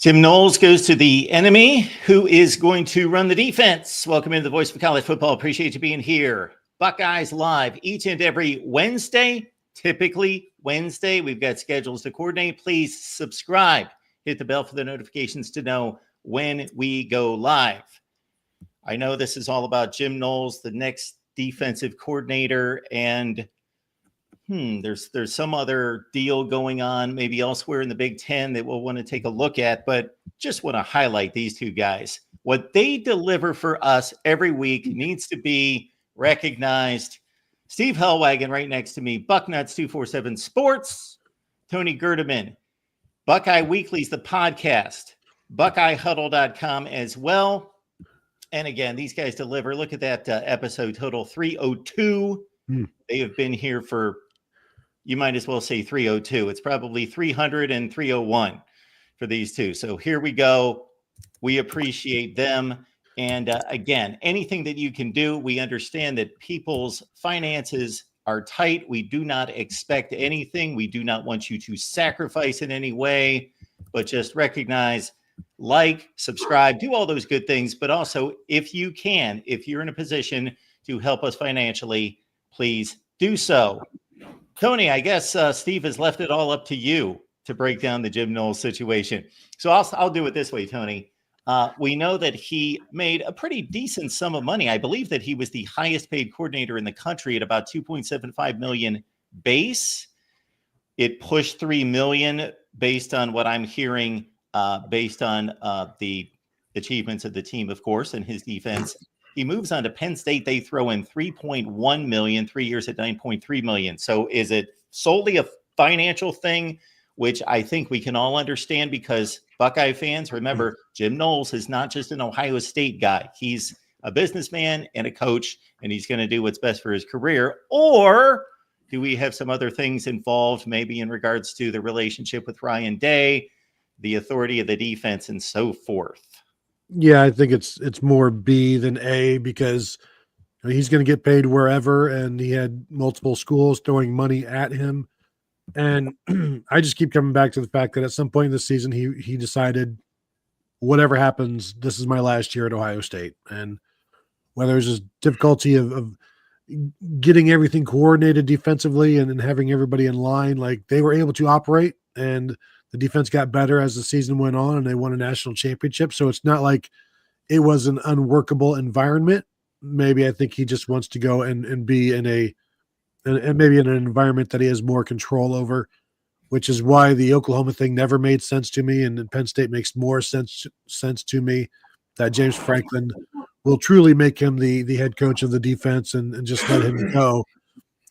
Jim Knowles goes to the enemy, who is going to run the defense. Welcome into the Voice of College Football. Appreciate you being here. Buckeyes live each and every Wednesday, typically Wednesday. We've got schedules to coordinate. Please subscribe. Hit the bell for the notifications to know when we go live. I know this is all about Jim Knowles, the next defensive coordinator, and there's some other deal going on maybe elsewhere in the Big Ten that we'll want to take a look at, but just want to highlight these two guys. What they deliver for us every week needs to be recognized. Steve Hellwagon right next to me, Bucknuts 247 Sports, Tony Gerdeman, Buckeye Weekly's the podcast, BuckeyeHuddle.com as well. And again, these guys deliver. Look at that episode total 302. They have been here for, you might as well say 302. It's probably 300 and 301 for these two. So here we go. We appreciate them. And again, anything that you can do, we understand that people's finances are tight. We do not expect anything. We do not want you to sacrifice in any way, but just recognize, like, subscribe, do all those good things. But also, if you can, if you're in a position to help us financially, please do so. Tony, I guess Steve has left it all up to you to break down the Jim Knowles situation. So I'll do it this way, Tony. We know that he made a pretty decent sum of money. I believe that he was the highest paid coordinator in the country at about $2.75 million base. It pushed $3 million based on what I'm hearing, based on the achievements of the team, of course, and his defense. He moves on to Penn State. They throw in $3.1 million, 3 years at $9.3 million. So is it solely a financial thing, which I think we can all understand, because Buckeye fans, remember, Jim Knowles is not just an Ohio State guy. He's a businessman and a coach, and he's going to do what's best for his career. Or do we have some other things involved, maybe in regards to the relationship with Ryan Day, the authority of the defense, and so forth? Yeah, I think it's more B than A, because he's going to get paid wherever, and he had multiple schools throwing money at him. And I just keep coming back to the fact that at some point in the season, he decided, whatever happens, this is my last year at Ohio State. And whether it's just difficulty of getting everything coordinated defensively and having everybody in line, like, they were able to operate, and the defense got better as the season went on, and they won a national championship. So it's not like it was an unworkable environment. Maybe I think he just wants to go and be in maybe in an environment that he has more control over, which is why the Oklahoma thing never made sense to me. And Penn State makes more sense to me, that James Franklin will truly make him the head coach of the defense and just let him go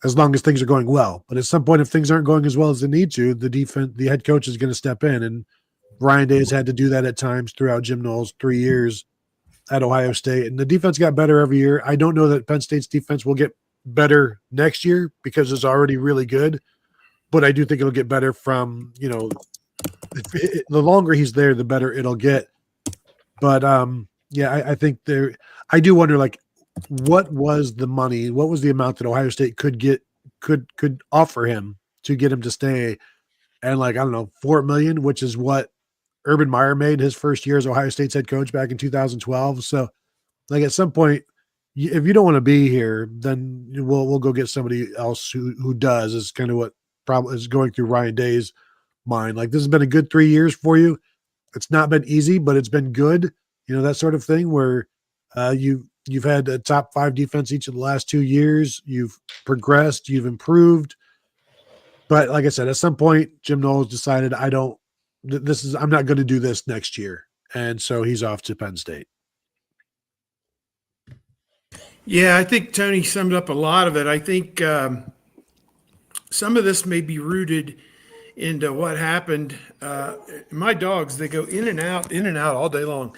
as long as things are going well. But at some point, if things aren't going as well as they need to, the head coach is going to step in. And Ryan Day has had to do that at times throughout Jim Knowles' 3 years at Ohio State. And the defense got better every year. I don't know that Penn State's defense will get better next year, because it's already really good. But I do think it'll get better from, the longer he's there, the better it'll get. But yeah, I think I do wonder, like, what was the money? What was the amount that Ohio State could offer him to get him to stay? And, like, I don't know, $4 million, which is what Urban Meyer made his first year as Ohio State's head coach back in 2012. So, like, at some point, if you don't want to be here, then we'll go get somebody else who does. Is kind of what probably is going through Ryan Day's mind. Like, this has been a good 3 years for you. It's not been easy, but it's been good. That sort of thing where you've had a top 5 defense each of the last 2 years. You've progressed, you've improved. But like I said, at some point, Jim Knowles decided, I'm not going to do this next year. And so he's off to Penn State. Yeah, I think Tony summed up a lot of it. I think some of this may be rooted into what happened. My dogs, they go in and out all day long.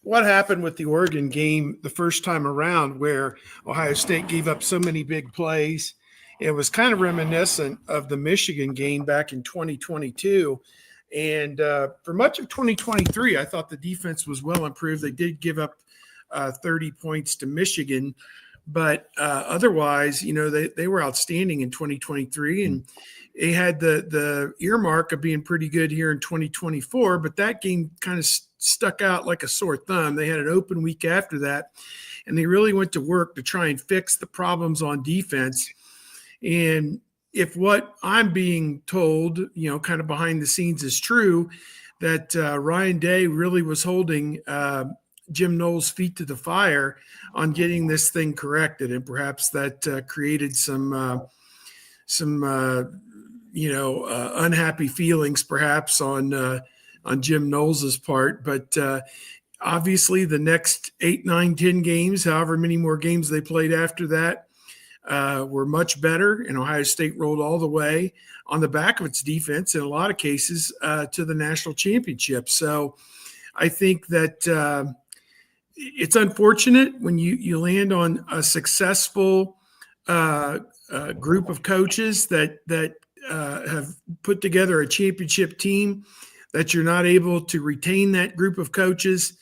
What happened with the Oregon game the first time around, where Ohio State gave up so many big plays? It was kind of reminiscent of the Michigan game back in 2022. And for much of 2023, I thought the defense was well improved. They did give up 30 points to Michigan, But otherwise, they were outstanding in 2023, and they had the earmark of being pretty good here in 2024. But that game kind of stuck out like a sore thumb. They had an open week after that, and they really went to work to try and fix the problems on defense. And if what I'm being told, kind of behind the scenes is true, that Ryan Day really was holding Jim Knowles' feet to the fire on getting this thing corrected, and perhaps that created some unhappy feelings, perhaps on Jim Knowles' part. But obviously, the next 8, 9, 10 games, however many more games they played after that, were much better, and Ohio State rolled all the way on the back of its defense in a lot of cases to the national championship. So I think that it's unfortunate when you land on a successful group of coaches that have put together a championship team, that you're not able to retain that group of coaches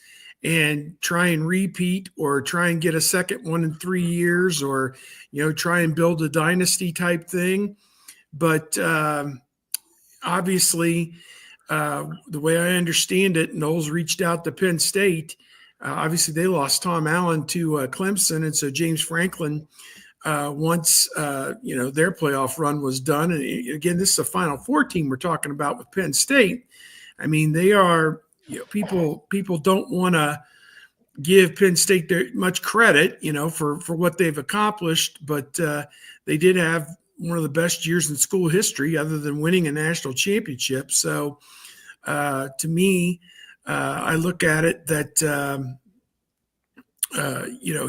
and try and repeat, or try and get a second one in 3 years, or try and build a dynasty type thing. But obviously, the way I understand it, Knowles reached out to Penn State. Obviously, they lost Tom Allen to Clemson, and so James Franklin, once their playoff run was done, and again, this is a Final Four team we're talking about with Penn State. I mean, they are. People don't want to give Penn State much credit, for what they've accomplished, but they did have one of the best years in school history, other than winning a national championship. So, to me, I look at it that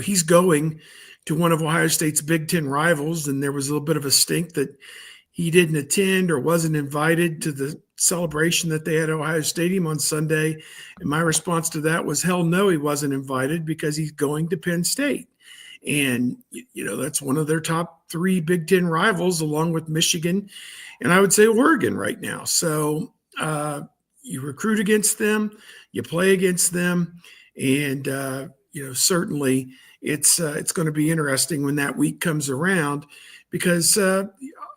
he's going to one of Ohio State's Big Ten rivals, and there was a little bit of a stink that he didn't attend or wasn't invited to the celebration that they had at Ohio Stadium on Sunday. And my response to that was, hell no, he wasn't invited, because he's going to Penn State. And, that's one of their top 3 Big Ten rivals, along with Michigan, and I would say Oregon right now. So you recruit against them, you play against them, and, certainly it's going to be interesting when that week comes around, because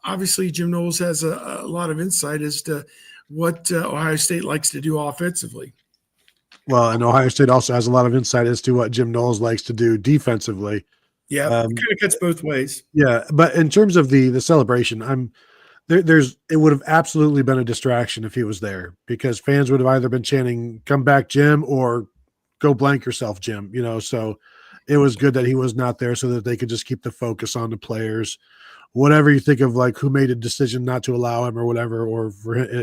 obviously Jim Knowles has a lot of insight as to what Ohio State likes to do offensively. Well, and Ohio State also has a lot of insight as to what Jim Knowles likes to do defensively. Yeah, it kind of cuts both ways. Yeah, but in terms of the celebration, it would have absolutely been a distraction if he was there, because fans would have either been chanting "Come back, Jim," or "Go blank yourself, Jim." So it was good that he was not there, so that they could just keep the focus on the players. Whatever you think of, like, who made a decision not to allow him or whatever, or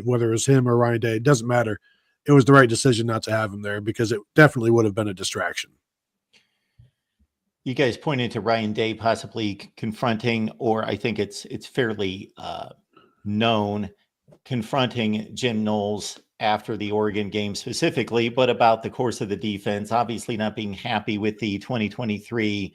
whether it was him or Ryan Day, it doesn't matter. It was the right decision not to have him there, because it definitely would have been a distraction. You guys pointed to Ryan Day possibly confronting, or I think it's fairly known, confronting Jim Knowles after the Oregon game specifically, but about the course of the defense, obviously not being happy with the 2023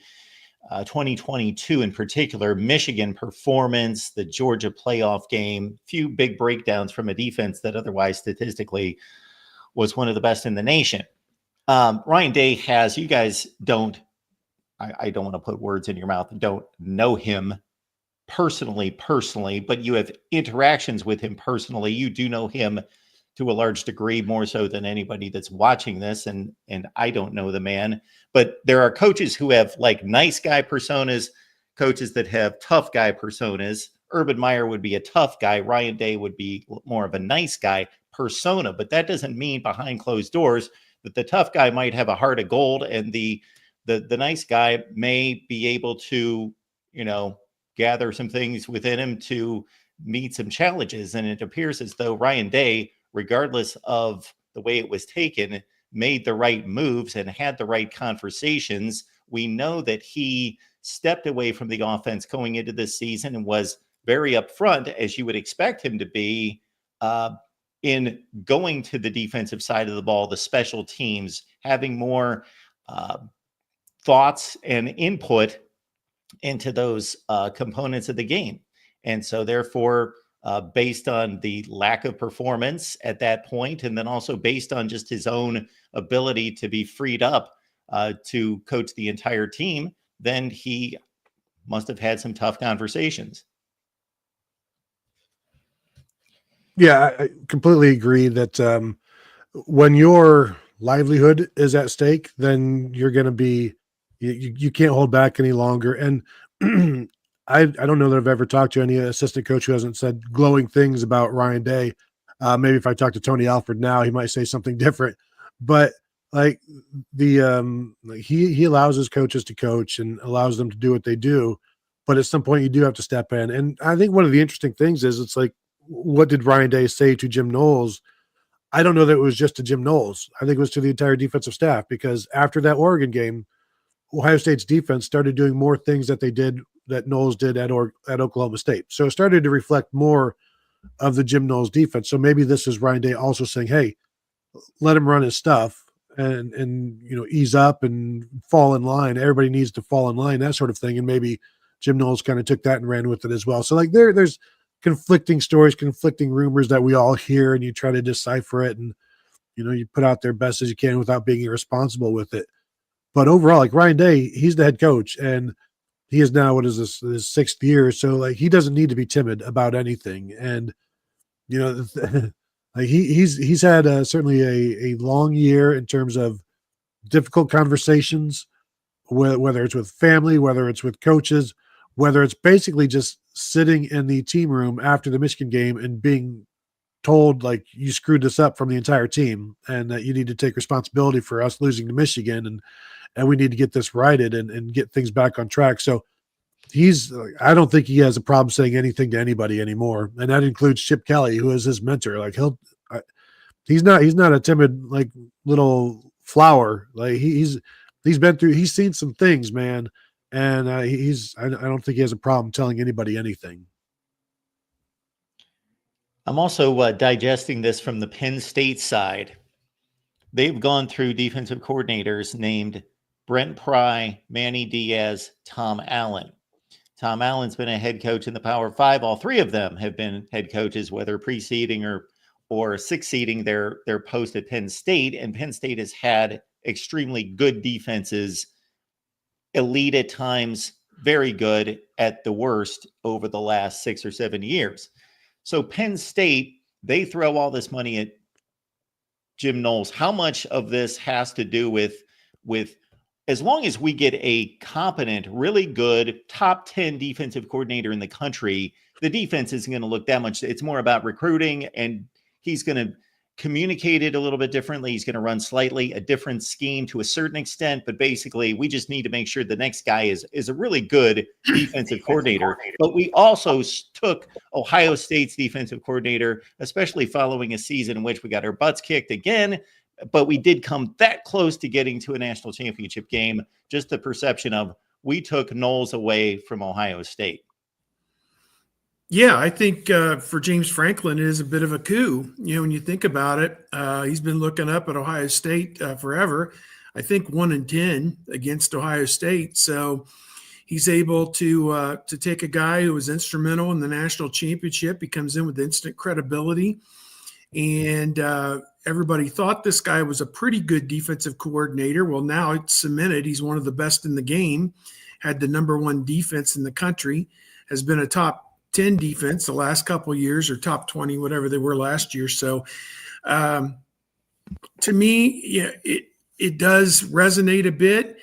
2022 in particular, Michigan performance, the Georgia playoff game, few big breakdowns from a defense that otherwise statistically was one of the best in the nation. Ryan Day has, you guys don't, I don't want to put words in your mouth, don't know him personally, but you have interactions with him personally. You do know him to a large degree, more so than anybody that's watching this. And I don't know the man, but there are coaches who have like nice guy personas, coaches that have tough guy personas. Urban Meyer would be a tough guy. Ryan Day would be more of a nice guy persona, but that doesn't mean behind closed doors that the tough guy might have a heart of gold, and the nice guy may be able to, gather some things within him to meet some challenges. And it appears as though Ryan Day, regardless of the way it was taken, made the right moves and had the right conversations. We know that he stepped away from the offense going into this season and was very upfront, as you would expect him to be, in going to the defensive side of the ball, the special teams, having more thoughts and input into those components of the game. And so therefore, based on the lack of performance at that point, and then also based on just his own ability to be freed up to coach the entire team, then he must have had some tough conversations. Yeah, I completely agree that when your livelihood is at stake, then you're going to be, you can't hold back any longer. And I don't know that I've ever talked to any assistant coach who hasn't said glowing things about Ryan Day. Maybe if I talk to Tony Alford now, he might say something different. But like like he allows his coaches to coach and allows them to do what they do. But at some point, you do have to step in. And I think one of the interesting things is it's like, what did Ryan Day say to Jim Knowles? I don't know that it was just to Jim Knowles. I think it was to the entire defensive staff, because after that Oregon game, Ohio State's defense started doing more things that Knowles did at Oklahoma State. So it started to reflect more of the Jim Knowles defense. So maybe this is Ryan Day also saying, hey, let him run his stuff and ease up and fall in line. Everybody needs to fall in line, that sort of thing. And maybe Jim Knowles kind of took that and ran with it as well. So like there's conflicting stories, conflicting rumors that we all hear, and you try to decipher it, and you put out their best as you can without being irresponsible with it. But overall, like Ryan Day, he's the head coach, and he is now, what is this, his 6th year. So like he doesn't need to be timid about anything. And like he's had certainly a long year in terms of difficult conversations, whether it's with family, whether it's with coaches, whether it's basically just sitting in the team room after the Michigan game and being told like you screwed this up from the entire team and that you need to take responsibility for us losing to Michigan, and we need to get this righted and get things back on track. So I don't think he has a problem saying anything to anybody anymore. And that includes Chip Kelly, who is his mentor. Like he's not a timid, like little flower. Like he's seen some things, man. And I don't think he has a problem telling anybody anything. I'm also digesting this from the Penn State side. They've gone through defensive coordinators named Brent Pry, Manny Diaz, Tom Allen. Tom Allen's been a head coach in the Power 5. All 3 of them have been head coaches, whether preceding or succeeding their post at Penn State. And Penn State has had extremely good defenses, elite at times, very good at the worst over the last 6 or 7 years. So Penn State, they throw all this money at Jim Knowles. How much of this has to do with as long as we get a competent, really good top 10 defensive coordinator in the country, the defense isn't going to look that much. It's more about recruiting, and he's going to communicate it a little bit differently. He's going to run slightly a different scheme to a certain extent, but basically we just need to make sure the next guy is a really good defensive coordinator. But we also took Ohio State's defensive coordinator, especially following a season in which we got our butts kicked again, but we did come that close to getting to a national championship game. Just the perception of we took Knowles away from Ohio State. Yeah, I think for James Franklin, it is a bit of a coup. When you think about it, he's been looking up at Ohio State forever. I think 1-10 against Ohio State. So he's able to take a guy who was instrumental in the national championship. He comes in with instant credibility, and everybody thought this guy was a pretty good defensive coordinator. Well, now it's cemented. He's one of the best in the game, had the number 1 defense in the country, has been a top 10 defense the last couple of years, or top 20, whatever they were last year. So to me, yeah, it does resonate a bit.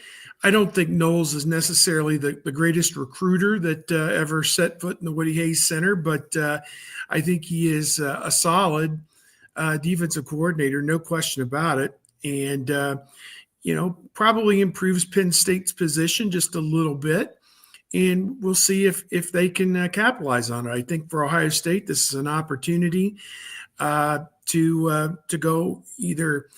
I don't think Knowles is necessarily the greatest recruiter that ever set foot in the Woody Hayes Center, but I think he is a solid defensive coordinator, no question about it. And, probably improves Penn State's position just a little bit. And we'll see if they can capitalize on it. I think for Ohio State, this is an opportunity to go either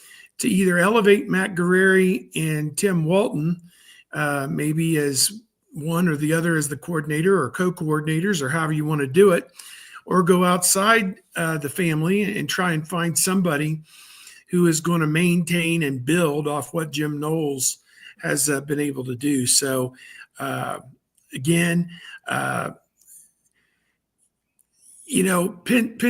elevate Matt Guerrieri and Tim Walton, maybe as one or the other as the coordinator or co-coordinators, or however you want to do it, or go outside the family and try and find somebody who is going to maintain and build off what Jim Knowles has been able to do. So, again, Penn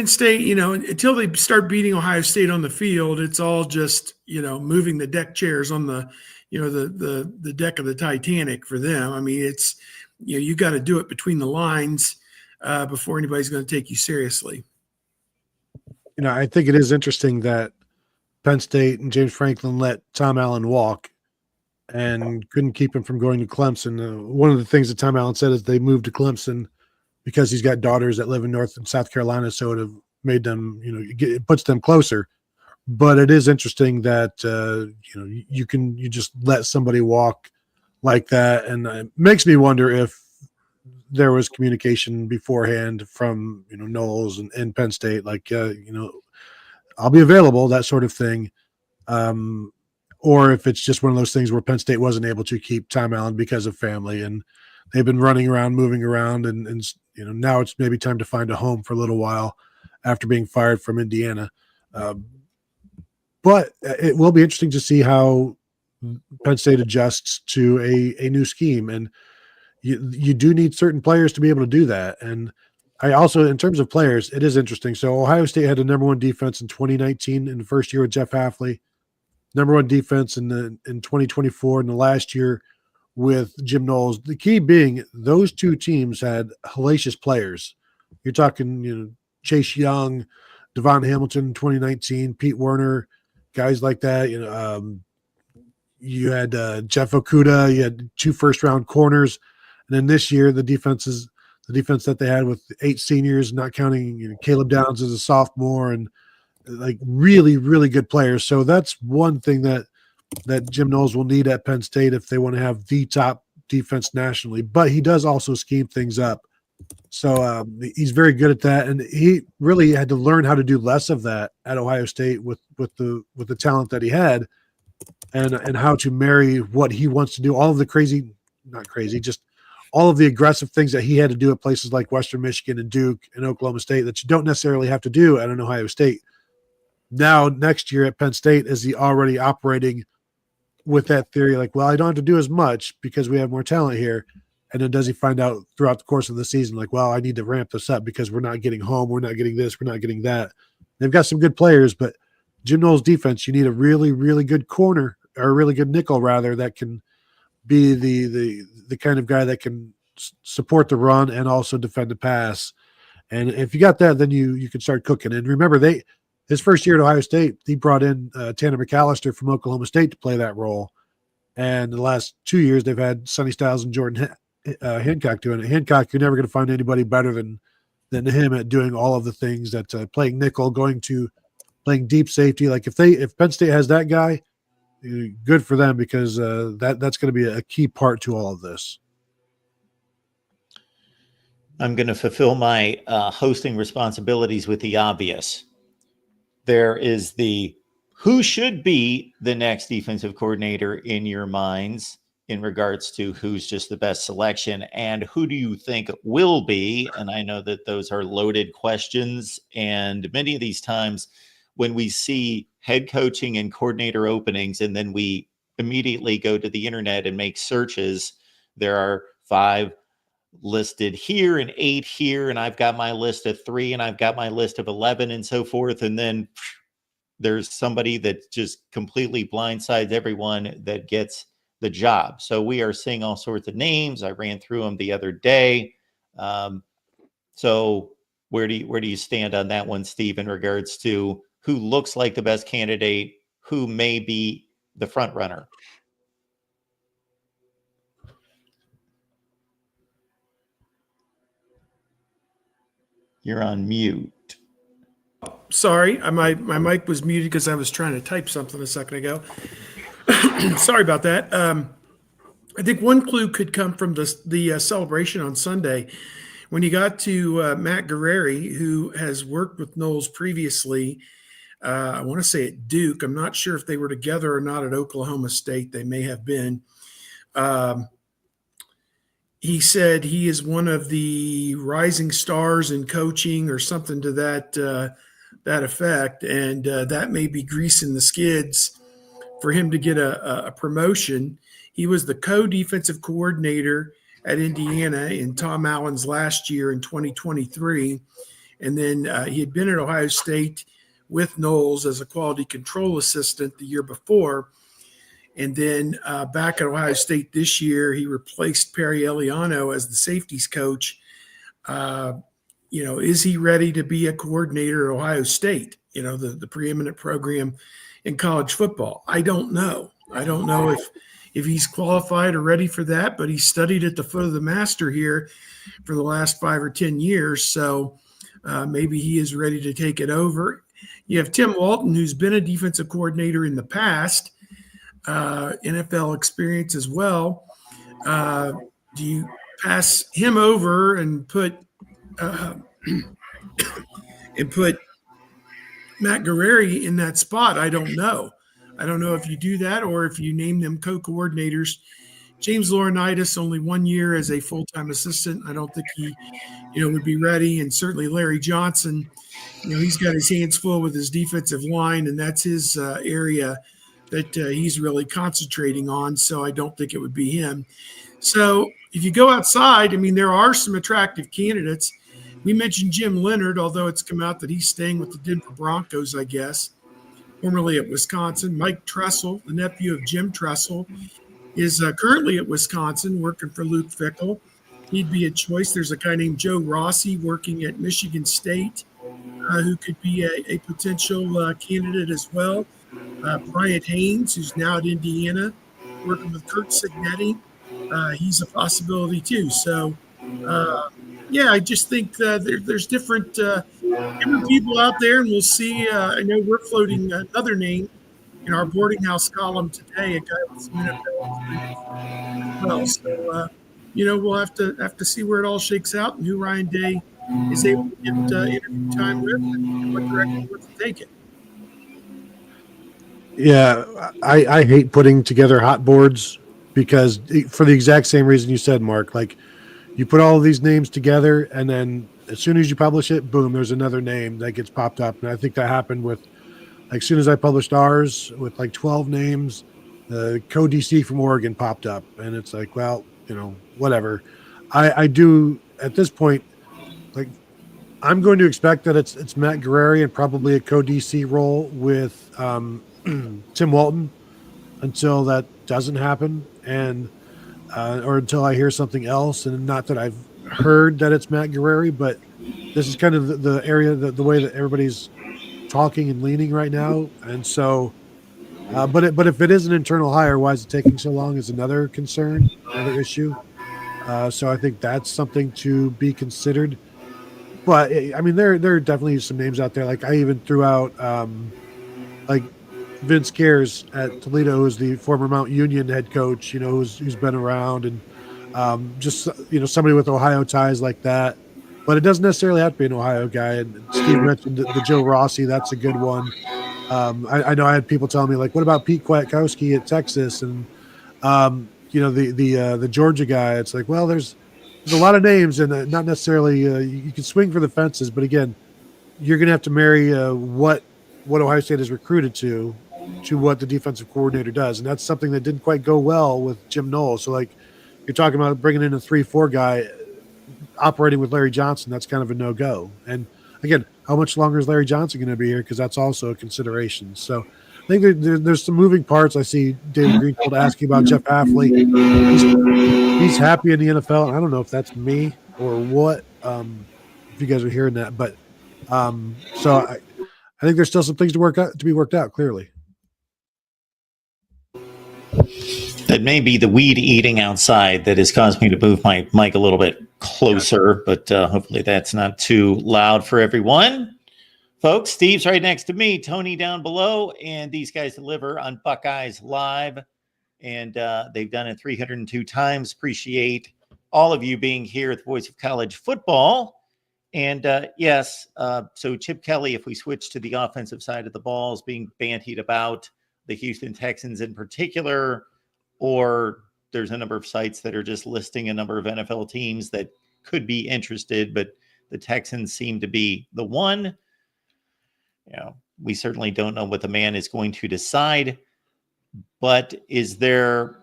State, until they start beating Ohio State on the field, it's all just, moving the deck chairs on the, the deck of the Titanic for them. I mean, it's, you got to do it between the lines before anybody's going to take you seriously. I think it is interesting that Penn State and James Franklin let Tom Allen walk and couldn't keep him from going to Clemson. One of the things that Tom Allen said is they moved to Clemson because he's got daughters that live in North and South Carolina, so it have made them, it puts them closer. But it is interesting that you just let somebody walk like that, and it makes me wonder if there was communication beforehand from Knowles and Penn State, like I'll be available, that sort of thing, or if it's just one of those things where Penn State wasn't able to keep Tom Allen because of family, and they've been running around, moving around, and now it's maybe time to find a home for a little while after being fired from Indiana. But it will be interesting to see how Penn State adjusts to a new scheme, and you do need certain players to be able to do that. And I also, in terms of players, it is interesting. So Ohio State had the number one defense in 2019 in the first year with Jeff Hafley, number one defense in 2024 in the last year with Jim Knowles. The key being those two teams had hellacious players. You're talking, Chase Young, Devon Hamilton in 2019, Pete Werner, guys like that. You had Jeff Okuda, you had 2 first-round corners. And then this year, the defense that they had with 8 seniors, not counting Caleb Downs as a sophomore, and like really, really good players. So that's one thing that Jim Knowles will need at Penn State if they want to have the top defense nationally. But he does also scheme things up. So he's very good at that, and he really had to learn how to do less of that at Ohio State with the talent that he had, and how to marry what he wants to do. All of the just all of the aggressive things that he had to do at places like Western Michigan and Duke and Oklahoma State that you don't necessarily have to do at an Ohio State. Now, next year at Penn State, is he already operating with that theory? Like, well, I don't have to do as much because we have more talent here. And then does he find out throughout the course of the season, like, well, I need to ramp this up because we're not getting home, we're not getting this, we're not getting that. They've got some good players, but Jim Knowles' defense, you need a really, really good corner, or a really good nickel, rather, that can be the kind of guy that can support the run and also defend the pass. And if you got that, then you can start cooking. And remember, his first year at Ohio State, he brought in Tanner McAllister from Oklahoma State to play that role. And the last 2 years, they've had Sonny Styles and Jordan Hancock doing it. Hancock, you're never going to find anybody better than him at doing all of the things that playing nickel, playing deep safety. Like if Penn State has that guy, good for them, because that's going to be a key part to all of this. I'm going to fulfill my hosting responsibilities with the obvious. There is who should be the next defensive coordinator in your minds in regards to who's just the best selection, and who do you think will be? And I know that those are loaded questions, and many of these times when we see head coaching and coordinator openings, and then we immediately go to the internet and make searches, there are 5 listed here and 8 here, and I've got my list of 3, and I've got my list of 11, and so forth. And then there's somebody that just completely blindsides everyone that gets the job. So we are seeing all sorts of names. I ran through them the other day. So where do you stand on that one, Steve, in regards to who looks like the best candidate, who may be the front runner? You're on mute. Sorry, my mic was muted because I was trying to type something a second ago. Sorry about that. I think one clue could come from the celebration on Sunday when you got to Matt Guerrieri, who has worked with Knowles previously. I want to say at Duke. I'm not sure if they were together or not at Oklahoma State. They may have been. He said he is one of the rising stars in coaching or something to that effect, and that may be greasing the skids for him to get a promotion. He was the co-defensive coordinator at Indiana in Tom Allen's last year in 2023, and then he had been at Ohio State with Knowles as a quality control assistant the year before. And then back at Ohio State this year, he replaced Perry Eliano as the safeties coach. Is he ready to be a coordinator at Ohio State, the preeminent program in college football? I don't know. I don't know if he's qualified or ready for that, but he studied at the foot of the master here for the last 5 or 10 years. So maybe he is ready to take it over. You have Tim Walton, who's been a defensive coordinator in the past, NFL experience as well. Do you pass him over and put Matt Guerrieri in that spot? I don't know. I don't know if you do that or if you name them co-coordinators. James Laurinaitis, only 1 year as a full-time assistant. I don't think he, would be ready. And certainly Larry Johnson, he's got his hands full with his defensive line, and that's his area that he's really concentrating on. So I don't think it would be him. So if you go outside, there are some attractive candidates. We mentioned Jim Leonard, although it's come out that he's staying with the Denver Broncos, I guess, formerly at Wisconsin. Mike Tressel, the nephew of Jim Tressel, is currently at Wisconsin working for Luke Fickell. He'd be a choice. There's a guy named Joe Rossi working at Michigan State who could be a potential candidate as well. Bryant Haynes, who's now at Indiana, working with Kurt Signetti. He's a possibility too. So, I just think there's different people out there, and we'll see. I know we're floating another name in our boarding house column today, a guy with some NFL experience as well. So, we'll have to see where it all shakes out and who Ryan Day is able to get interview time with and what direction he wants to take it. Yeah, I hate putting together hot boards because for the exact same reason you said, Mark, like you put all of these names together and then as soon as you publish it, boom, there's another name that gets popped up. And I think that happened with, like, as soon as I published ours with like 12 names, the co-DC from Oregon popped up. And it's like, well, whatever. I do at this point, like, I'm going to expect that it's Matt Guerrieri and probably a co-DC role with Tim Walton until that doesn't happen, and or until I hear something else. And not that I've heard that it's Matt Guerrieri, but this is kind of the area, the way that everybody's talking and leaning right now. And so, but if it is an internal hire, why is it taking so long is another concern, another issue. So I think that's something to be considered. But there are definitely some names out there. Like I even threw out like Vince Cares at Toledo, who's the former Mount Union head coach, who's been around, and just somebody with Ohio ties like that. But it doesn't necessarily have to be an Ohio guy. And Steve mentioned the Joe Rossi. That's a good one. I know I had people telling me, like, what about Pete Kwiatkowski at Texas? And the Georgia guy. It's like, well, there's a lot of names, and not necessarily you can swing for the fences. But again, you're going to have to marry what Ohio State is recruited to what the defensive coordinator does, and that's something that didn't quite go well with Jim Knowles. So, like, you're talking about bringing in a 3-4 guy operating with Larry Johnson. That's kind of a no-go. And again, how much longer is Larry Johnson going to be here? Because that's also a consideration. So I think there's some moving parts. I see David Greenfield asking about Jeff Hafley. He's happy in the NFL. I don't know if that's me or what, if you guys are hearing that. But so I think there's still some things to be worked out, clearly. That may be the weed eating outside that has caused me to move my mic a little bit closer, but hopefully that's not too loud for everyone. Folks, Steve's right next to me, Tony down below, and these guys deliver on Buckeyes Live, and they've done it 302 times. Appreciate all of you being here at the Voice of College Football. And yes, so Chip Kelly, if we switch to the offensive side of the ball, is being bantied about the Houston Texans in particular, or there's a number of sites that are just listing a number of NFL teams that could be interested, but the Texans seem to be the one. We certainly don't know what the man is going to decide, but is there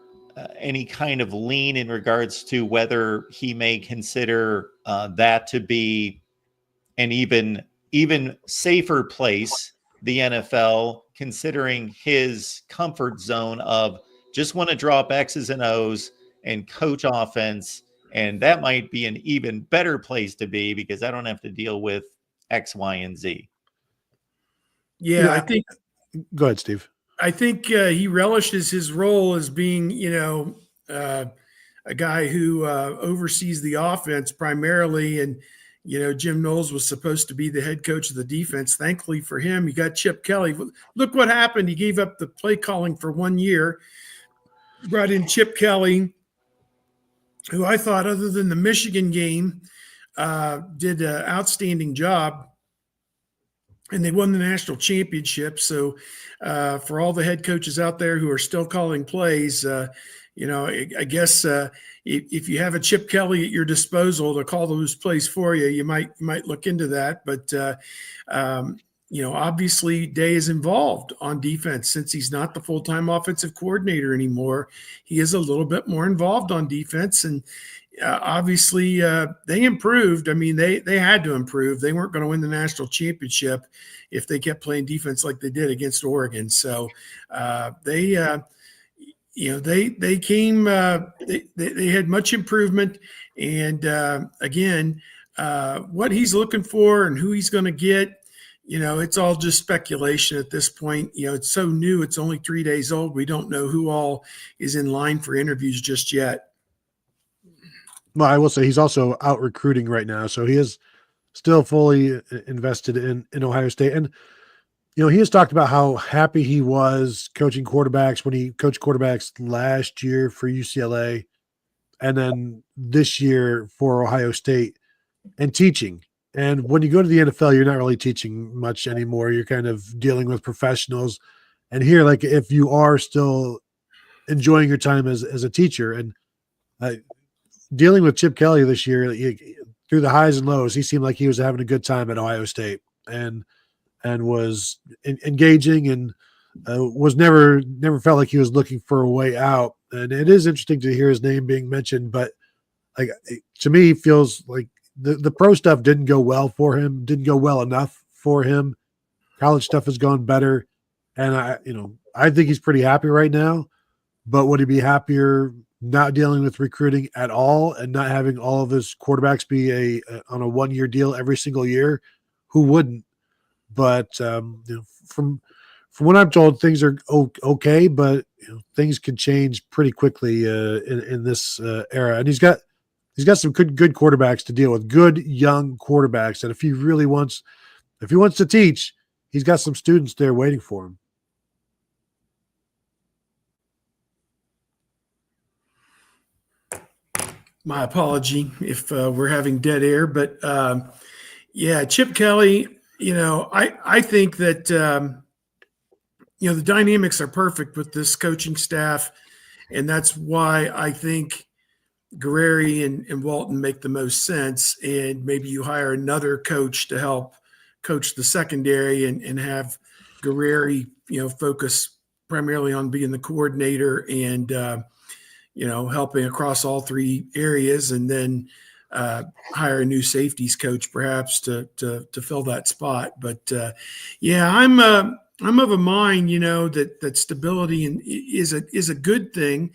any kind of lean in regards to whether he may consider that to be an even safer place, the NFL, considering his comfort zone of just want to draw up X's and O's and coach offense. And that might be an even better place to be because I don't have to deal with X, Y, and Z. Yeah, I think. Go ahead, Steve. I think he relishes his role as being, a guy who oversees the offense primarily. And, Jim Knowles was supposed to be the head coach of the defense. Thankfully for him, he got Chip Kelly. Look what happened. He gave up the play calling for 1 year, brought in Chip Kelly, who I thought, other than the Michigan game, did an outstanding job. And they won the national championship. So for all the head coaches out there who are still calling plays, I guess if you have a Chip Kelly at your disposal to call those plays for you, you might look into that. But obviously Day is involved on defense since he's not the full-time offensive coordinator anymore. He is a little bit more involved on defense, and obviously they improved. I mean, they had to improve. They weren't going to win the national championship if they kept playing defense like they did against Oregon. So they came. They had much improvement, and again, what he's looking for and who he's going to get. It's all just speculation at this point. It's so new. It's only 3 days old. We don't know who all is in line for interviews just yet. Well, I will say he's also out recruiting right now, so he is still fully invested in Ohio State. And he has talked about how happy he was coaching quarterbacks when he coached quarterbacks last year for UCLA, and then this year for Ohio State, and teaching. And when you go to the NFL, you're not really teaching much anymore. You're kind of dealing with professionals. And here, like, if you are still enjoying your time as a teacher, and dealing with Chip Kelly this year, through the highs and lows, he seemed like he was having a good time at Ohio State and was engaging and was never felt like he was looking for a way out. And it is interesting to hear his name being mentioned, but like, to me, it feels like the pro stuff didn't go well for him, didn't go well enough for him. College stuff has gone better. And I think he's pretty happy right now, but would he be happier not dealing with recruiting at all and not having all of his quarterbacks be on a 1-year deal every single year? Who wouldn't? But from what I'm told, things are okay, but things can change pretty quickly in this era. And he's got some good quarterbacks to deal with, good young quarterbacks. And if he wants to teach, he's got some students there waiting for him. My apology if we're having dead air, but Chip Kelly, I think that, the dynamics are perfect with this coaching staff. And that's why I think Guerreri and Walton make the most sense. And maybe you hire another coach to help coach the secondary and have Guerreri, focus primarily on being the coordinator and, helping across all three areas, and then hire a new safeties coach perhaps to fill that spot. But I'm of a mind, that stability is a good thing.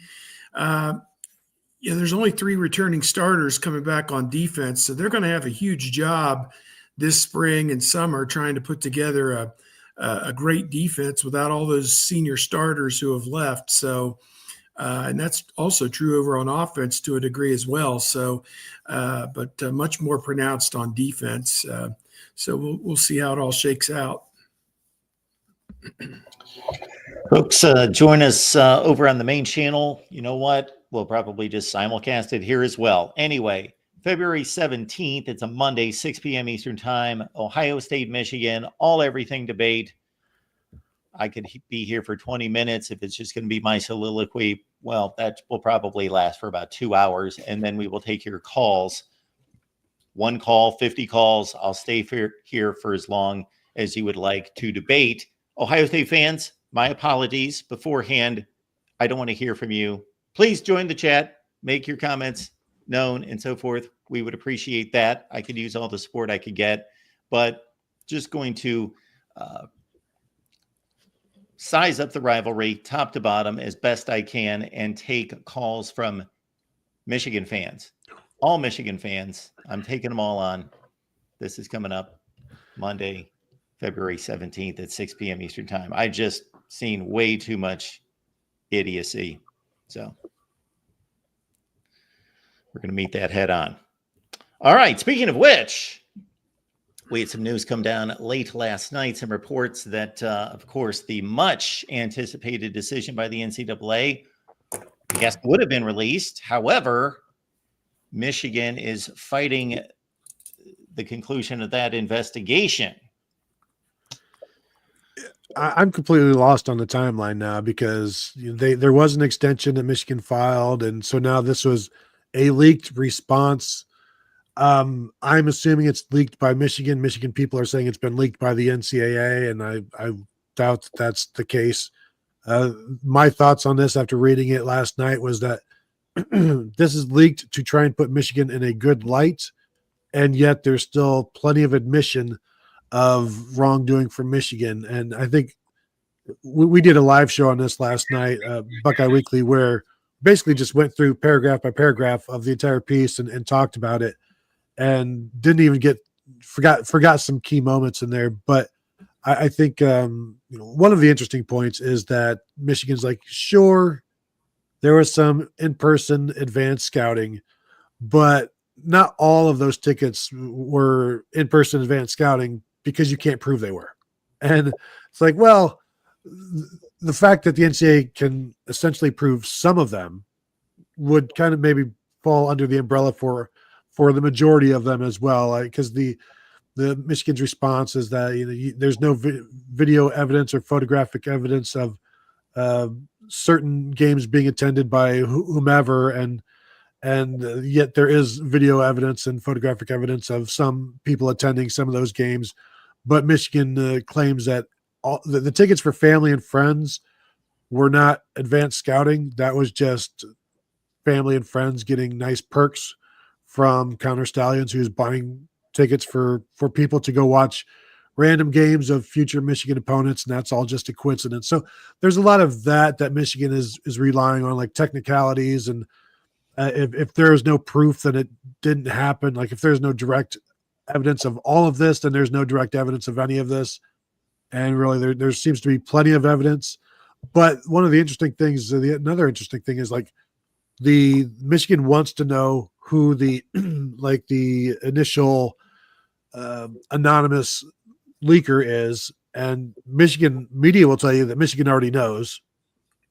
There's only 3 returning starters coming back on defense, so they're going to have a huge job this spring and summer trying to put together a great defense without all those senior starters who have left. So. And that's also true over on offense to a degree as well. So, but much more pronounced on defense. So we'll see how it all shakes out. Folks, join us over on the main channel. You know what? We'll probably just simulcast it here as well. Anyway, February 17th, it's a Monday, 6 p.m. Eastern Time, Ohio State, Michigan, everything debate. I could be here for 20 minutes. If it's just going to be my soliloquy, well, that will probably last for about 2 hours, and then we will take your calls. 1 call, 50 calls. I'll stay here for as long as you would like to debate. Ohio State fans, my apologies beforehand. I don't want to hear from you. Please join the chat, make your comments known, and so forth. We would appreciate that. I could use all the support I could get, but just going to size up the rivalry top to bottom as best I can and take calls from Michigan fans. All Michigan fans. I'm taking them all on. This is coming up Monday, February 17th at 6 p.m. Eastern time. I just seen way too much idiocy. So we're going to meet that head on. All right. Speaking of which, we had some news come down late last night, some reports that, of course, the much anticipated decision by the NCAA, I guess, would have been released. However, Michigan is fighting the conclusion of that investigation. I'm completely lost on the timeline now because there was an extension that Michigan filed, and so now this was a leaked response. I'm assuming it's leaked by Michigan. Michigan people are saying it's been leaked by the NCAA, and I doubt that that's the case. My thoughts on this after reading it last night was that this is leaked to try and put Michigan in a good light, and yet there's still plenty of admission of wrongdoing from Michigan. And I think we did a live show on this last night, Buckeye Weekly, where basically just went through paragraph by paragraph of the entire piece and talked about it, and didn't even forgot some key moments in there. But I think one of the interesting points is that Michigan's like, sure, there was some in-person advanced scouting, but not all of those tickets were in-person advanced scouting because you can't prove they were. And it's like, well, the fact that the NCAA can essentially prove some of them would kind of maybe fall under the umbrella for the majority of them as well. Because the Michigan's response is that there's no video evidence or photographic evidence of certain games being attended by whomever, and yet there is video evidence and photographic evidence of some people attending some of those games. But Michigan claims that all the tickets for family and friends were not advanced scouting. That was just family and friends getting nice perks from Counter Stallions, who's buying tickets for people to go watch random games of future Michigan opponents, and that's all just a coincidence. So there's a lot of that Michigan is relying on, like technicalities, and if there is no proof that it didn't happen, like if there's no direct evidence of all of this, then there's no direct evidence of any of this. And really, there seems to be plenty of evidence. But one of the interesting things, another interesting thing is like the Michigan wants to know who the the initial anonymous leaker is, and Michigan media will tell you that Michigan already knows.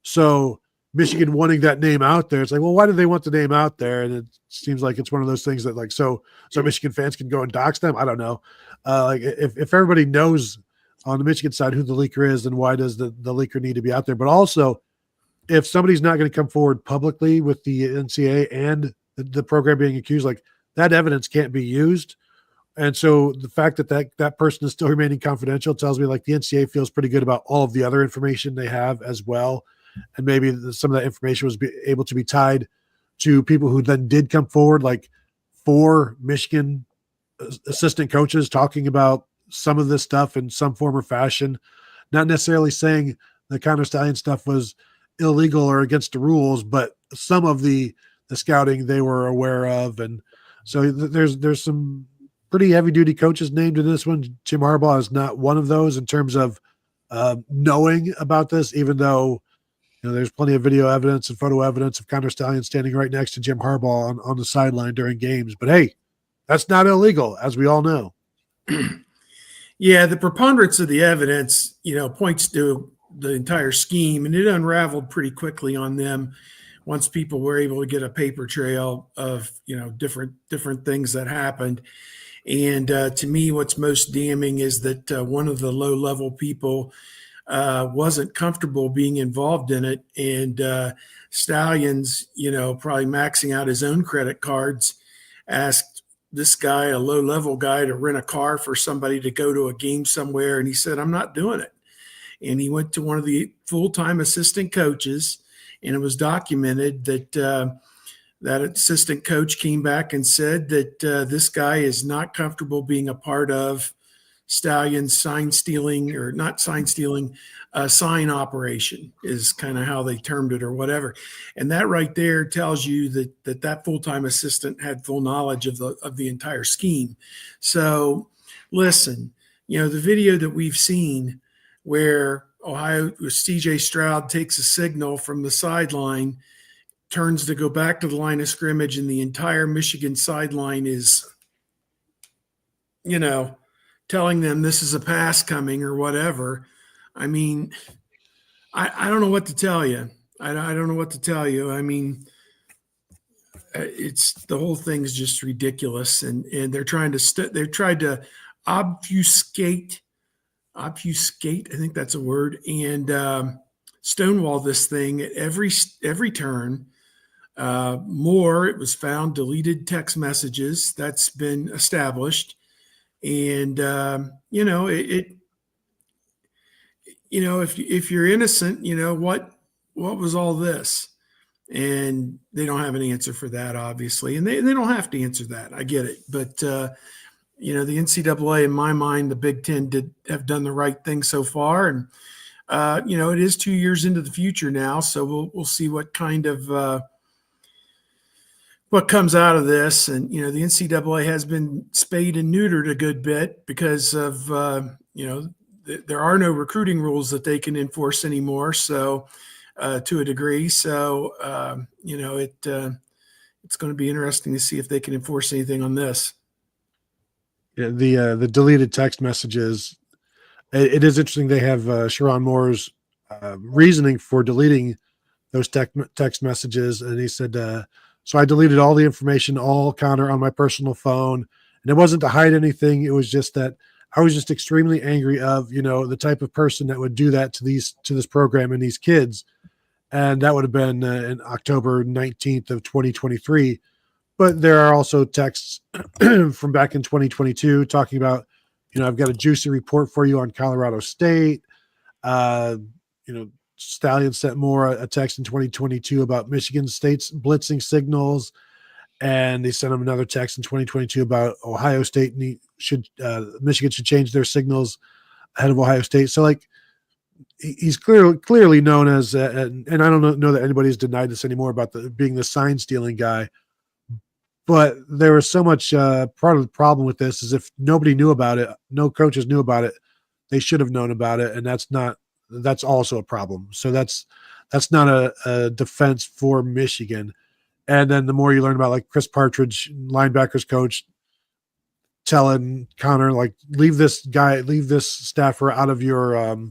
So Michigan wanting that name out there, it's like, well, why do they want the name out there? And it seems like it's one of those things that like so Michigan fans can go and dox them. I don't know. Like if everybody knows on the Michigan side who the leaker is, then why does the leaker need to be out there? But also, if somebody's not going to come forward publicly with the NCAA and the program being accused, like that evidence can't be used. And so the fact that person is still remaining confidential tells me like the NCAA feels pretty good about all of the other information they have as well. And maybe some of that information was able to be tied to people who then did come forward, like 4 Michigan assistant coaches talking about some of this stuff in some form or fashion, not necessarily saying the Counter Stallion stuff was illegal or against the rules, but some of the scouting they were aware of. And so there's some pretty heavy duty coaches named in this one. Jim Harbaugh is not one of those in terms of knowing about this, even though there's plenty of video evidence and photo evidence of Counter Stallion standing right next to Jim Harbaugh on the sideline during games. But hey, that's not illegal, as we all know. Yeah, the preponderance of the evidence, points to the entire scheme, and it unraveled pretty quickly on them once people were able to get a paper trail of different things that happened. And to me, what's most damning is that one of the low-level people wasn't comfortable being involved in it, and Stallions, probably maxing out his own credit cards, asked this guy, a low-level guy, to rent a car for somebody to go to a game somewhere, and he said, "I'm not doing it." And he went to one of the full-time assistant coaches, and it was documented that that assistant coach came back and said that this guy is not comfortable being a part of stallion sign stealing, or not sign stealing, sign operation is kind of how they termed it or whatever. And that right there tells you that full-time assistant had full knowledge of the entire scheme. So listen, the video that we've seen where CJ Stroud takes a signal from the sideline, turns to go back to the line of scrimmage, and the entire Michigan sideline is, telling them this is a pass coming or whatever. I mean, I don't know what to tell you. I don't know what to tell you. I mean, it's the whole thing is just ridiculous, and they're trying to they're trying to obfuscate. I think that's a word, and stonewall this thing at every turn. More, it was found deleted text messages. That's been established. And if you're innocent, what was all this? And they don't have an answer for that, obviously, and they don't have to answer that. I get it, but the NCAA, in my mind, the Big Ten have done the right thing so far, and it is 2 years into the future now, so we'll see what kind of what comes out of this. And, the NCAA has been spayed and neutered a good bit because of, there are no recruiting rules that they can enforce anymore. So to a degree, so, it's going to be interesting to see if they can enforce anything on this. Yeah, the deleted text messages, it is interesting. They have Sharon Moore's reasoning for deleting those text messages. And he said, so I deleted all the information, all counter on my personal phone. And it wasn't to hide anything. It was just that I was just extremely angry of, the type of person that would do that to this program and these kids. And that would have been in October 19th of 2023. But there are also texts from back in 2022 talking about, I've got a juicy report for you on Colorado State. Stallion sent more a text in 2022 about Michigan State's blitzing signals, and they sent him another text in 2022 about Ohio State and Michigan should change their signals ahead of Ohio State. So he's clearly known as, and I don't know that anybody's denied this anymore about being the sign stealing guy. But there was so much part of the problem with this is if nobody knew about it, no coaches knew about it, they should have known about it, and that's also a problem. So that's not a defense for Michigan. And then the more you learn about Chris Partridge, linebackers coach, telling Connor leave this staffer out of your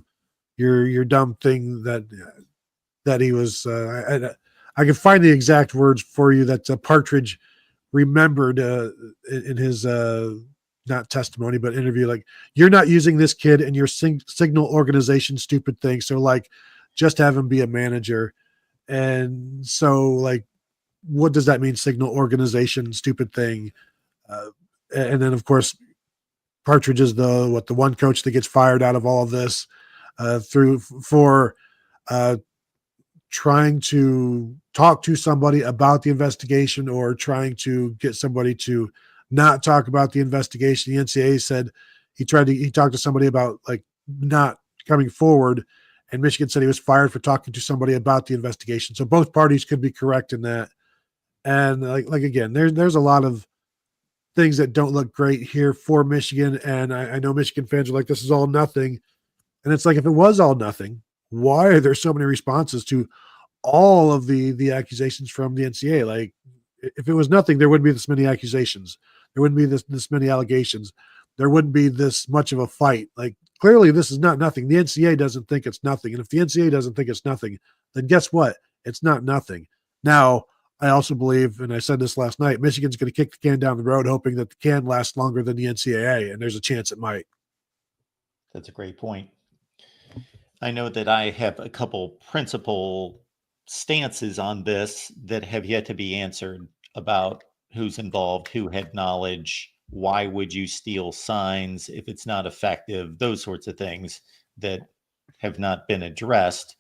dumb thing that he was. I can find the exact words for you that Partridge remembered in his not testimony, but interview, you're not using this kid in your signal organization stupid thing. So just have him be a manager. And so what does that mean? Signal organization stupid thing. And then of course, Partridge is the one coach that gets fired out of all of this for trying to talk to somebody about the investigation or trying to get somebody to not talk about the investigation. The NCAA said he talked to somebody about not coming forward, and Michigan said he was fired for talking to somebody about the investigation. So both parties could be correct in that. And again, there's a lot of things that don't look great here for Michigan. And I know Michigan fans are like, this is all nothing. And it's if it was all nothing, why are there so many responses to all of the accusations from the NCAA? If it was nothing, there wouldn't be this many accusations. There wouldn't be this many allegations. There wouldn't be this much of a fight. Clearly this is not nothing. The NCAA doesn't think it's nothing. And if the NCAA doesn't think it's nothing, then guess what? It's not nothing. Now, I also believe, and I said this last night, Michigan's going to kick the can down the road, hoping that the can lasts longer than the NCAA, and there's a chance it might. That's a great point. I know that I have a couple principal stances on this that have yet to be answered about who's involved, who had knowledge, why would you steal signs if it's not effective, those sorts of things that have not been addressed.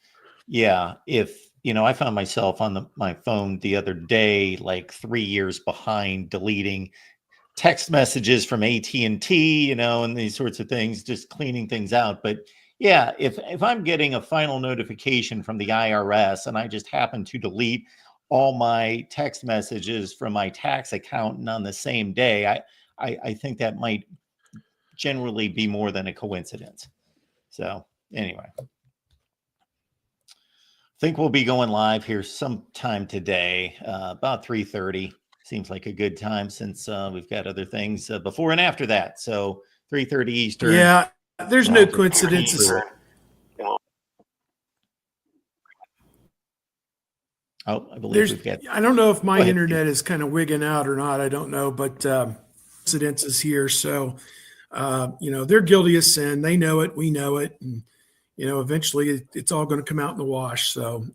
Yeah, if I found myself on my phone the other day 3 years behind deleting text messages from AT&T, and these sorts of things, just cleaning things out. But yeah, if I'm getting a final notification from the IRS and I just happen to delete all my text messages from my tax accountant on the same day, I think that might generally be more than a coincidence. So anyway, I think we'll be going live here sometime today, about 3:30. Seems like a good time since we've got other things before and after that. So 3:30 Eastern. Yeah, there's no coincidences. Oh, I believe we've got. I don't know if my internet is kind of wigging out or not. I don't know, but coincidences here. So, they're guilty of sin. They know it. We know it. And, eventually it's all going to come out in the wash. So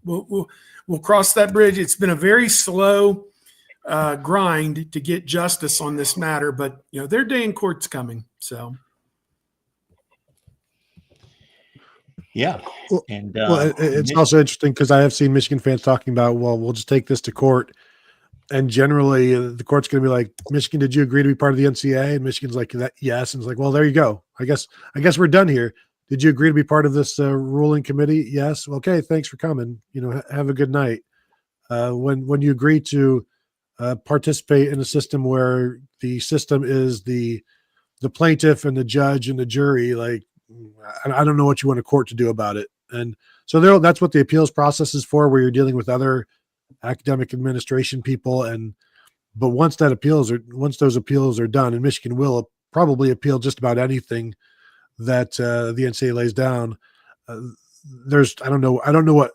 we'll cross that bridge. It's been a very slow grind to get justice on this matter, but their day in court's coming. So. Yeah. And it's also interesting because I have seen Michigan fans talking about, well, we'll just take this to court. And generally the court's going to be like, Michigan, did you agree to be part of the NCAA? And Michigan's like, yes. And it's like, well, there you go. I guess we're done here. Did you agree to be part of this ruling committee? Yes. Okay. Thanks for coming. Have a good night. When you agree to participate in a system where the system is the plaintiff and the judge and the jury, like, I don't know what you want a court to do about it. And so that's what the appeals process is for, where you're dealing with other academic administration people. But once those appeals are done, and Michigan will probably appeal just about anything that the NCAA lays down, I don't know what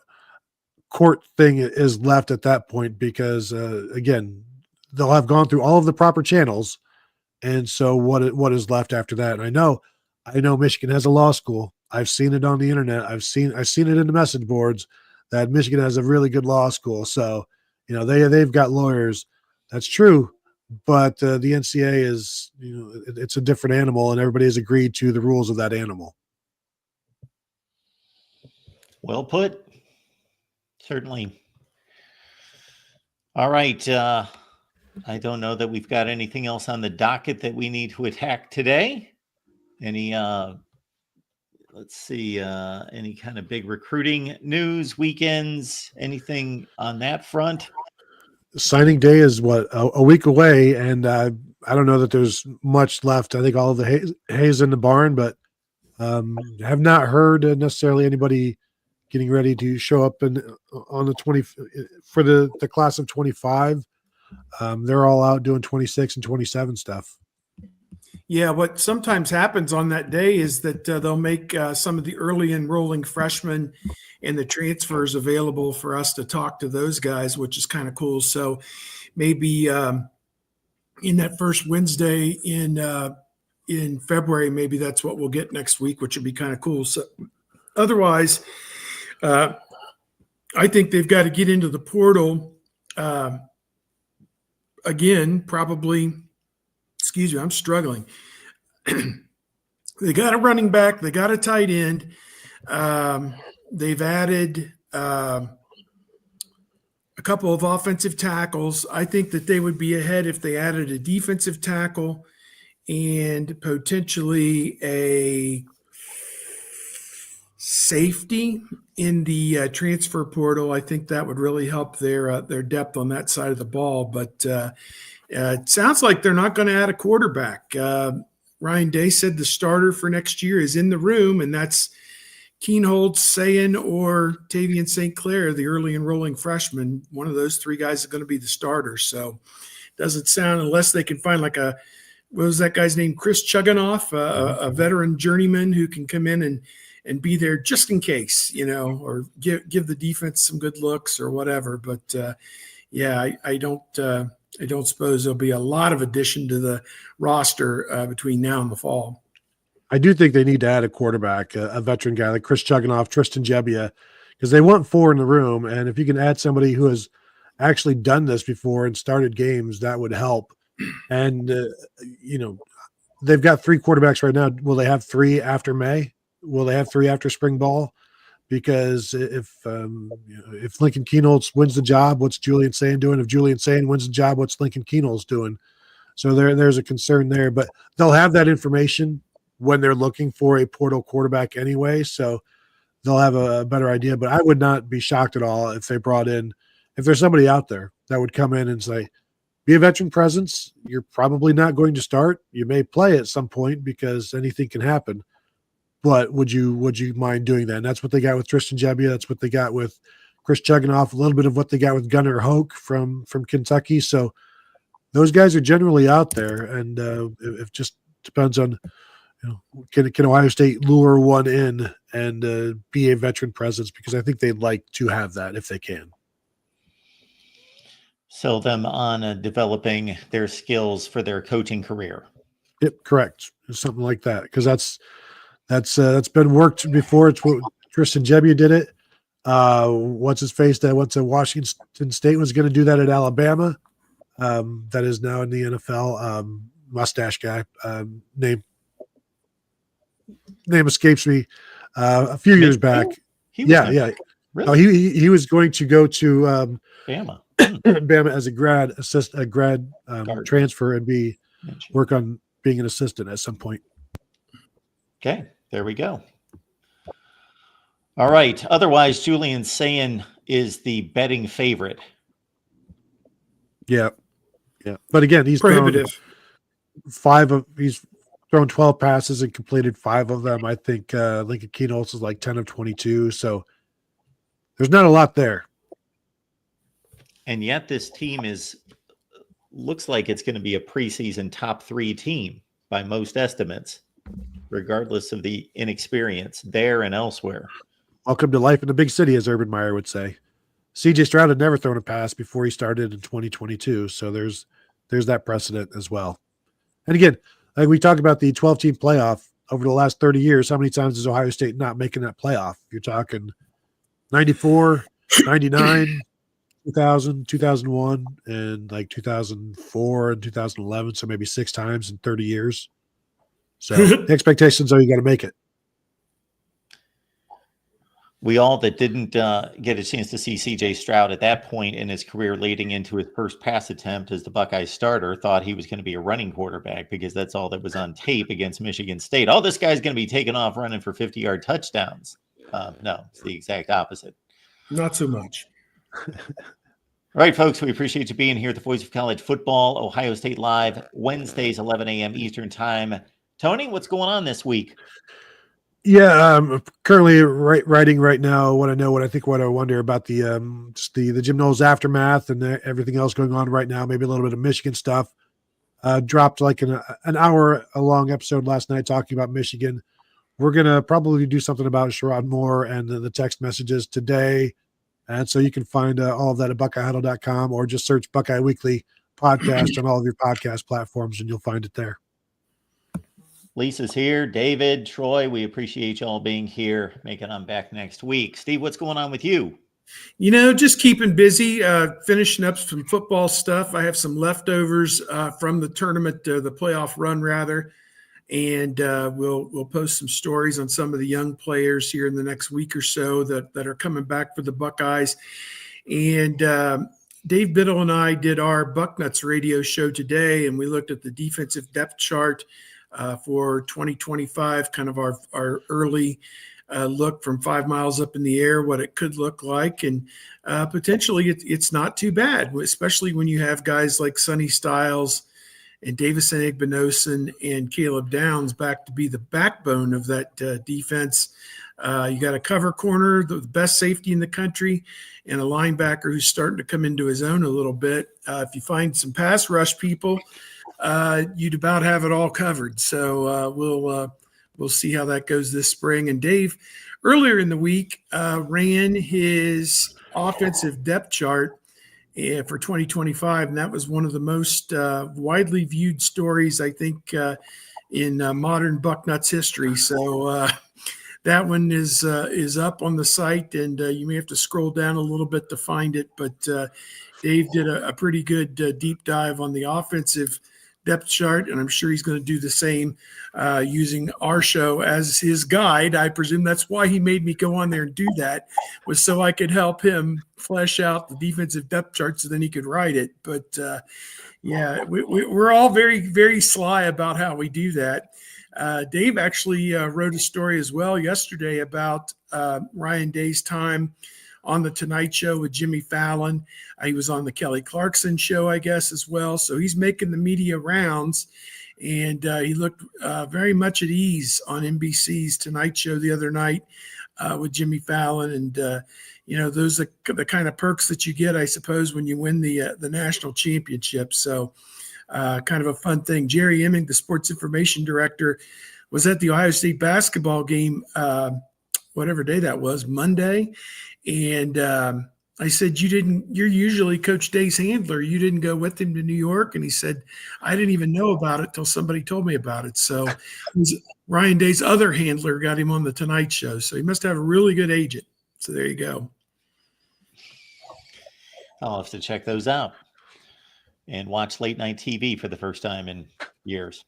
court thing is left at that point, because again, they'll have gone through all of the proper channels. And so what is left after that? And I know Michigan has a law school. I've seen it on the internet. I've seen it in the message boards that Michigan has a really good law school. So, they've got lawyers. That's true. But the NCAA is, it's a different animal, and everybody has agreed to the rules of that animal. Well put. Certainly. All right. I don't know that we've got anything else on the docket that we need to attack today. Any, let's see, any kind of big recruiting news, weekends, anything on that front? Signing day is a week away, and I don't know that there's much left. I think all of the hay's in the barn, but have not heard necessarily anybody getting ready to show up on the 20 for the class of 25. They're all out doing 26 and 27 stuff. Yeah, what sometimes happens on that day is that they'll make some of the early enrolling freshmen and the transfers available for us to talk to those guys, which is kind of cool. So maybe in that first Wednesday in February, maybe that's what we'll get next week, which would be kind of cool. So otherwise, I think they've got to get into the portal again, probably. Excuse me, I'm struggling. They got a running back. They got a tight end. They've added a couple of offensive tackles. I think that they would be ahead if they added a defensive tackle and potentially a safety in the transfer portal. I think that would really help their depth on that side of the ball. But it sounds like they're not going to add a quarterback. Ryan Day said the starter for next year is in the room, and that's Keenholz, Sayin, or Tavian St. Clair, the early enrolling freshman. One of those three guys is going to be the starter. So it doesn't sound, unless they can find what was that guy's name? Chris Chuganoff, a veteran journeyman who can come in and be there just in case, or give the defense some good looks or whatever. But I don't suppose there'll be a lot of addition to the roster between now and the fall. I do think they need to add a quarterback, a veteran guy like Chris Chuganoff, Tristan Gebbia, because they want four in the room. And if you can add somebody who has actually done this before and started games, that would help. And, they've got three quarterbacks right now. Will they have three after May? Will they have three after spring ball? Because if Lincoln Keenholz wins the job, what's Julian Sayin doing? If Julian Sayin wins the job, what's Lincoln Keenholz doing? So there's a concern there, but they'll have that information when they're looking for a portal quarterback anyway. So they'll have a better idea. But I would not be shocked at all if they brought in, if there's somebody out there that would come in and say, be a veteran presence. You're probably not going to start. You may play at some point because anything can happen. But would you mind doing that? And that's what they got with Tristan Gebbia. That's what they got with Chris Chugginoff. A little bit of what they got with Gunnar Hoke from Kentucky. So those guys are generally out there, and it just depends on, can Ohio State lure one in and be a veteran presence, because I think they'd like to have that if they can. Sell them on developing their skills for their coaching career. Yep, correct. Something like that, because that's been worked before. It's what Tristan Gebbia did it. What's his face that went to Washington State was going to do that at Alabama. That is now in the NFL. Mustache guy. Name escapes me. A few years back. Yeah. Really? No, he was going to go to Bama. Bama as a grad transfer and work on being an assistant at some point. Okay, there we go. All right. Otherwise, Julian Sayin is the betting favorite. Yeah. But again, he's prohibitive. He's thrown 12 passes and completed 5 of them. I think Lincoln Knowles is like 10 of 22. So there's not a lot there. And yet this team looks like it's going to be a preseason top 3 team by most estimates, regardless of the inexperience there and elsewhere. Welcome to life in the big city, as Urban Meyer would say. CJ Stroud had never thrown a pass before he started in 2022. So there's that precedent as well. And again, like we talked about the 12-team playoff over the last 30 years, how many times is Ohio State not making that playoff? You're talking 94, 99, 2000, 2001, and like 2004 and 2011. So maybe 6 times in 30 years. So the expectations are you got to make it. We all that didn't get a chance to see C.J. Stroud at that point in his career leading into his first pass attempt as the Buckeyes starter thought he was going to be a running quarterback, because that's all that was on tape against Michigan State. Oh, this guy's going to be taking off running for 50-yard touchdowns. No, it's the exact opposite. Not so much. All right, folks, we appreciate you being here at the Voice of College Football, Ohio State Live, Wednesdays, 11 a.m. Eastern Time. Tony, what's going on this week? Yeah, I'm currently writing right now what I wonder about the Jim Knowles aftermath and everything else going on right now. Maybe a little bit of Michigan stuff. Dropped like an hour long episode last night talking about Michigan. We're gonna probably do something about Sherrod Moore and the text messages today, and so you can find all of that at BuckeyeHuddle.com, or just search Buckeye Weekly Podcast on all of your podcast platforms, and you'll find it there. Lisa's here. David, Troy, we appreciate y'all being here. Making I'm back next week. Steve, what's going on with you? Just keeping busy, finishing up some football stuff. I have some leftovers from the tournament, the playoff run rather, and we'll post some stories on some of the young players here in the next week or so that are coming back for the Buckeyes. And Dave Biddle and I did our Bucknuts radio show today, and we looked at the defensive depth chart for 2025, kind of our early look from 5 miles up in the air, what it could look like. And potentially it's not too bad, especially when you have guys like Sonny Styles and Davison Igbinosun and Caleb Downs back to be the backbone of that defense. You got a cover corner, the best safety in the country, and a linebacker who's starting to come into his own a little bit. If you find some pass rush people, you'd about have it all covered. So we'll see how that goes this spring. And Dave, earlier in the week, ran his offensive depth chart for 2025, and that was one of the most widely viewed stories, I think, in modern Bucknuts history. So that one is up on the site, and you may have to scroll down a little bit to find it. But Dave did a pretty good deep dive on the offensive depth chart, and I'm sure he's going to do the same using our show as his guide. I presume that's why he made me go on there and do that, was so I could help him flesh out the defensive depth chart so then he could write it. But yeah, we're all very, very sly about how we do that. Dave actually wrote a story as well yesterday about Ryan Day's time on the Tonight Show with Jimmy Fallon. He was on the Kelly Clarkson show, I guess, as well. So he's making the media rounds, and he looked very much at ease on NBC's Tonight Show the other night with Jimmy Fallon. And, those are the kind of perks that you get, I suppose, when you win the national championship. So kind of a fun thing. Jerry Emming, the sports information director, was at the Ohio State basketball game, whatever day that was, Monday. And I said, you're usually Coach Day's handler. You didn't go with him to New York. And he said, I didn't even know about it till somebody told me about it. So Ryan Day's other handler got him on the Tonight Show. So he must have a really good agent. So there you go. I'll have to check those out and watch late night TV for the first time in years.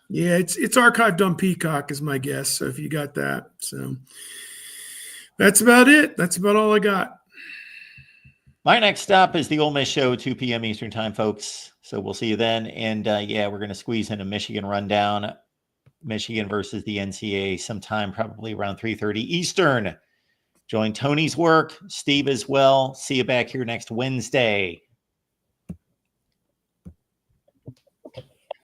Yeah, it's archived on Peacock is my guess. So if you got that. So that's about it. That's about all I got. My next stop is the Ole Miss Show, 2 p.m. Eastern time, folks. So we'll see you then. And we're going to squeeze in a Michigan rundown. Michigan versus the NCAA sometime probably around 3:30 Eastern. Join Tony's work, Steve as well. See you back here next Wednesday.